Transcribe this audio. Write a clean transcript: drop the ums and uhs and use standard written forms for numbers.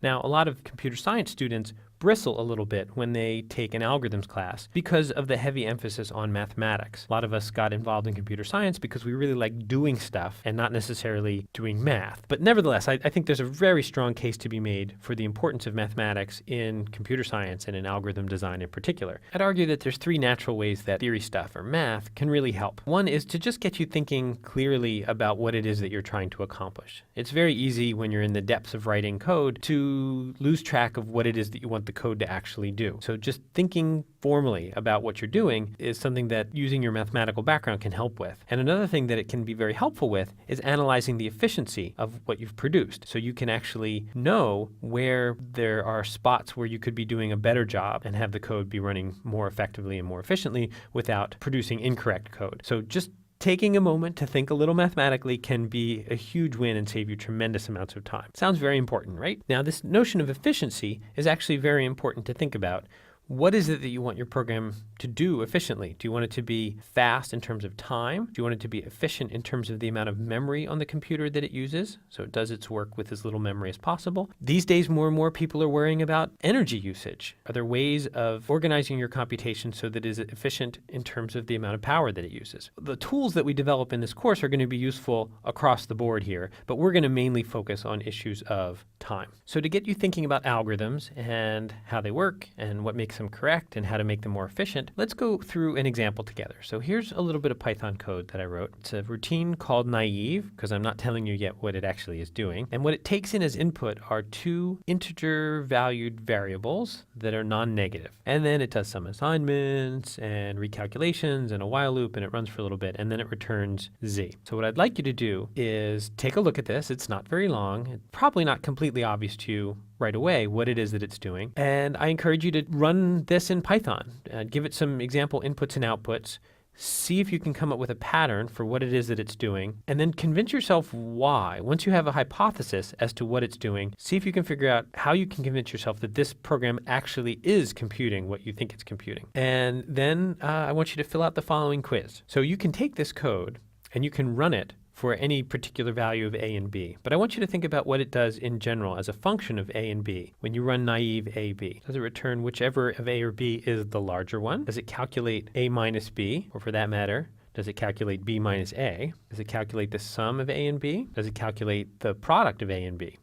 Now, a lot of computer science students bristle a little bit when they take an algorithms class because of the heavy emphasis on mathematics. A lot of us got involved in computer science because we really like doing stuff and not necessarily doing math. But nevertheless, I think there's a very strong case to be made for the importance of mathematics in computer science and in algorithm design in particular. I'd argue that there's three natural ways that theory stuff or math can really help. One is to just get you thinking clearly about what it is that you're trying to accomplish. It's very easy when you're in the depths of writing code to lose track of what it is that you want the code to actually do. So just thinking formally about what you're doing is something that using your mathematical background can help with. And another thing that it can be very helpful with is analyzing the efficiency of what you've produced. So you can actually know where there are spots where you could be doing a better job and have the code be running more effectively and more efficiently without producing incorrect code. So just taking a moment to think a little mathematically can be a huge win and save you tremendous amounts of time. Sounds very important, right? Now, this notion of efficiency is actually very important to think about. What is it that you want your program to do efficiently? Do you want it to be fast in terms of time? Do you want it to be efficient in terms of the amount of memory on the computer that it uses, so it does its work with as little memory as possible? These days, more and more people are worrying about energy usage. Are there ways of organizing your computation so that it is efficient in terms of the amount of power that it uses? The tools that we develop in this course are going to be useful across the board here, but we're going to mainly focus on issues of time. So to get you thinking about algorithms and how they work and what makes them correct and how to make them more efficient, let's go through an example together. So here's a little bit of Python code that I wrote. It's a routine called naive, because I'm not telling you yet what it actually is doing. And what it takes in as input are two integer valued variables that are non-negative. And then it does some assignments and recalculations and a while loop, and it runs for a little bit, and then it returns z. So what I'd like you to do is take a look at this. It's not very long. It's probably not completely obvious to you right away what it is that it's doing. And I encourage you to run this in Python. Give it some example inputs and outputs. See if you can come up with a pattern for what it is that it's doing, and then convince yourself why. Once you have a hypothesis as to what it's doing, see if you can figure out how you can convince yourself that this program actually is computing what you think it's computing. And then I want you to fill out the following quiz. So you can take this code and you can run it for any particular value of a and b. But I want you to think about what it does in general as a function of a and b. When you run naive ab, does it return whichever of a or b is the larger one? Does it calculate a minus b, or for that matter, does it calculate b minus a? Does it calculate the sum of a and b? Does it calculate the product of a and b?